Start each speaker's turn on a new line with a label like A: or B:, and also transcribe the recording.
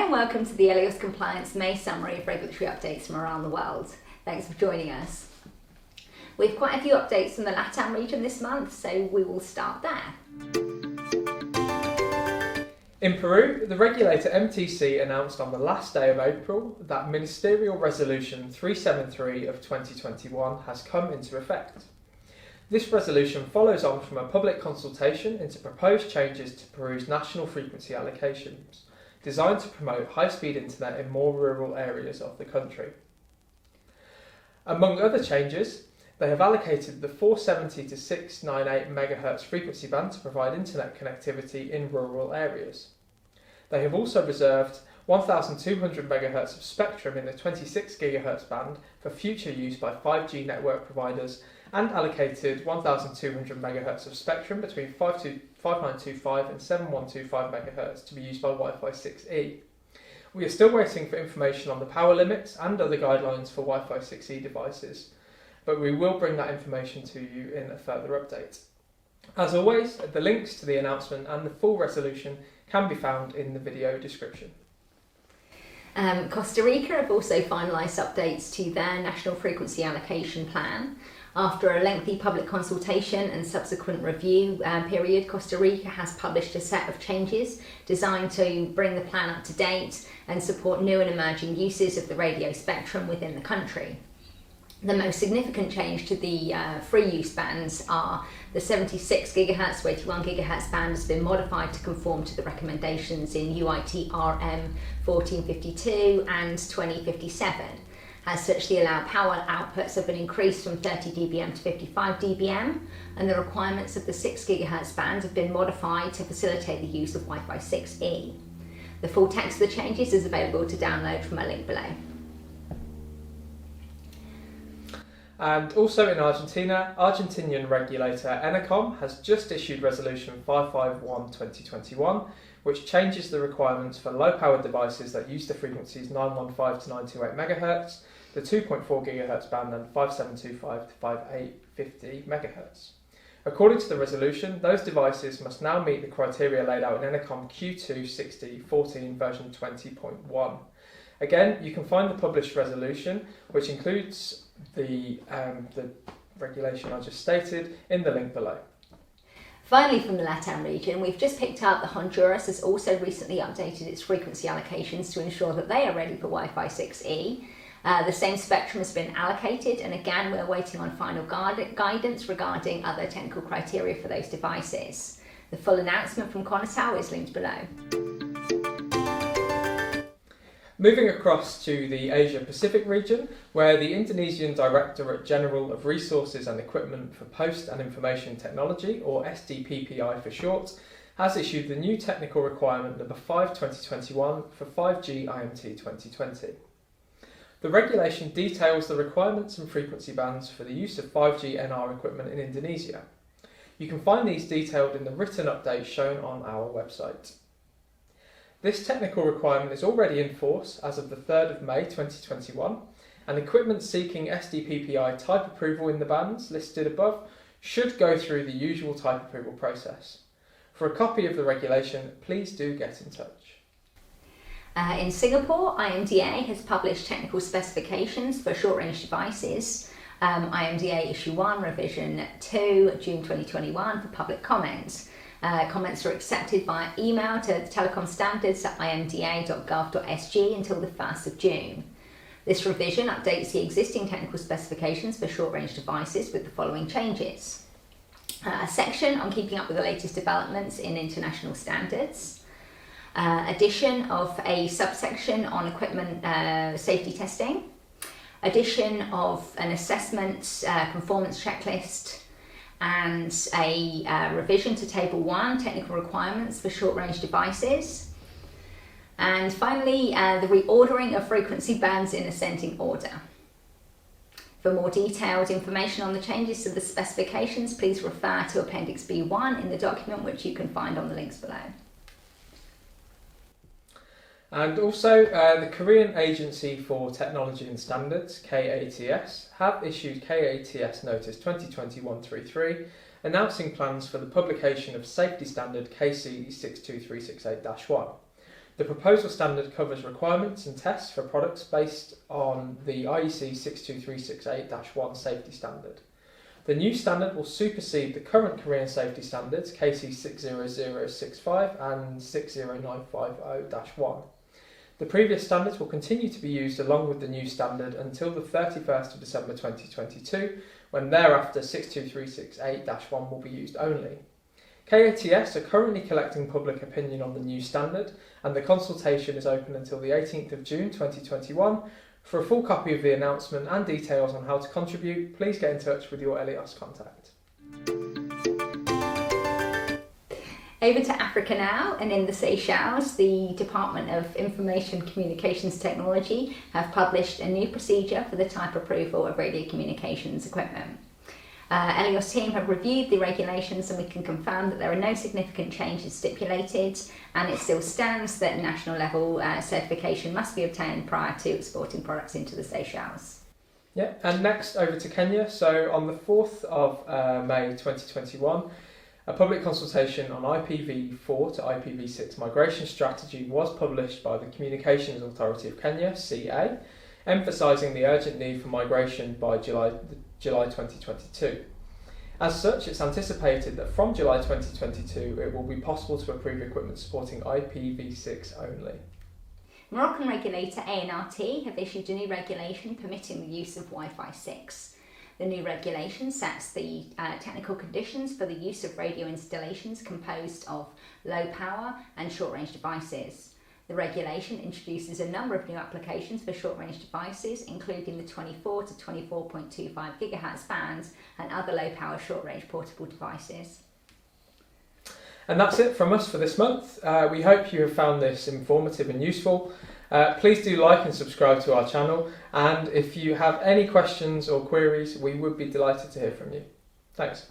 A: and welcome to the Eleos Compliance May summary of regulatory updates from around the world. Thanks for joining us. We have quite a few updates from the LATAM region this month, so we will start there.
B: In Peru, the regulator MTC announced on the last day of April that Ministerial Resolution 373 of 2021 has come into effect. This resolution follows on from a public consultation into proposed changes to Peru's national frequency allocations, designed to promote high-speed internet in more rural areas of the country. Among other changes, they have allocated the 470 to 698 MHz frequency band to provide internet connectivity in rural areas. They have also reserved 1,200 MHz of spectrum in the 26 GHz band for future use by 5G network providers and allocated 1,200 MHz of spectrum between 5925 and 7125 MHz to be used by Wi-Fi 6E. We are still waiting for information on the power limits and other guidelines for Wi-Fi 6E devices, but we will bring that information to you in a further update. As always, the links to the announcement and the full resolution can be found in the video description.
A: Costa Rica have also finalised updates to their national frequency allocation plan. After a lengthy public consultation and subsequent review period, Costa Rica has published a set of changes designed to bring the plan up to date and support new and emerging uses of the radio spectrum within the country. The most significant change to the free use bands are the 76 GHz to 81 GHz band has been modified to conform to the recommendations in UIT RM 1452 and 2057. As such, the allowed power outputs have been increased from 30 dBm to 55 dBm, and the requirements of the 6 GHz band have been modified to facilitate the use of Wi-Fi 6E. The full text of the changes is available to download from a link below.
B: And also in Argentina, Argentinian regulator ENACOM has just issued Resolution 551/2021, which changes the requirements for low-powered devices that use the frequencies 915 to 928 MHz, the 2.4 GHz band, and 5725 to 5850 MHz. According to the resolution, those devices must now meet the criteria laid out in ENACOM Q2 6014 version 20.1. Again, you can find the published resolution, which includes the regulation I just stated, in the link below.
A: Finally, from the LATAM region, we've just picked up that Honduras has also recently updated its frequency allocations to ensure that they are ready for Wi-Fi 6E. The same spectrum has been allocated, and again we're waiting on final guidance regarding other technical criteria for those devices. The full announcement from Conatel is linked below.
B: Moving across to the Asia-Pacific region, where the Indonesian Directorate General of Resources and Equipment for Post and Information Technology, or SDPPI for short, has issued the new technical requirement number 5/2021 for 5G IMT 2020. The regulation details the requirements and frequency bands for the use of 5G NR equipment in Indonesia. You can find these detailed in the written update shown on our website. This technical requirement is already in force as of the 3rd of May 2021, and equipment seeking SDPPI type approval in the bands listed above should go through the usual type approval process. For a copy of the regulation, please do get in touch.
A: In Singapore, IMDA has published technical specifications for short-range devices, IMDA Issue 1 Revision 2 June 2021 for public comment. Comments are accepted via email to telecomstandards@imda.gov.sg until the 1st of June. This revision updates the existing technical specifications for short-range devices with the following changes. A section on keeping up with the latest developments in international standards. Addition of a subsection on equipment safety testing. Addition of an assessment conformance checklist, and a revision to Table 1, technical requirements for short-range devices. And finally, the reordering of frequency bands in ascending order. For more detailed information on the changes to the specifications, please refer to Appendix B1 in the document, which you can find on the links below.
B: And also, the Korean Agency for Technology and Standards, KATS, have issued KATS Notice 2021-33, announcing plans for the publication of Safety Standard KC 62368-1. The proposal standard covers requirements and tests for products based on the IEC 62368-1 safety standard. The new standard will supersede the current Korean safety standards KC 60065 and 60950-1. The previous standards will continue to be used along with the new standard until the 31st of December 2022, when thereafter 62368-1 will be used only. KATS are currently collecting public opinion on the new standard, and the consultation is open until the 18th of June 2021. For a full copy of the announcement and details on how to contribute, please get in touch with your Eleos contact.
A: Over to Africa now, and in the Seychelles, the Department of Information Communications Technology have published a new procedure for the type approval of radio communications equipment. Eleos team have reviewed the regulations, and we can confirm that there are no significant changes stipulated, and it still stands that national level certification must be obtained prior to exporting products into the Seychelles.
B: Yeah, and next over to Kenya. So on the 4th of May 2021, a public consultation on IPv4 to IPv6 migration strategy was published by the Communications Authority of Kenya, CA, emphasising the urgent need for migration by July 2022. As such, it's anticipated that from July 2022 it will be possible to approve equipment supporting IPv6 only.
A: Moroccan regulator ANRT have issued a new regulation permitting the use of Wi-Fi 6. The new regulation sets the technical conditions for the use of radio installations composed of low power and short-range devices. The regulation introduces a number of new applications for short-range devices, including the 24 to 24.25 GHz bands and other low-power short-range portable devices.
B: And that's it from us for this month. We hope you have found this informative and useful. Please do like and subscribe to our channel, and if you have any questions or queries, we would be delighted to hear from you. Thanks.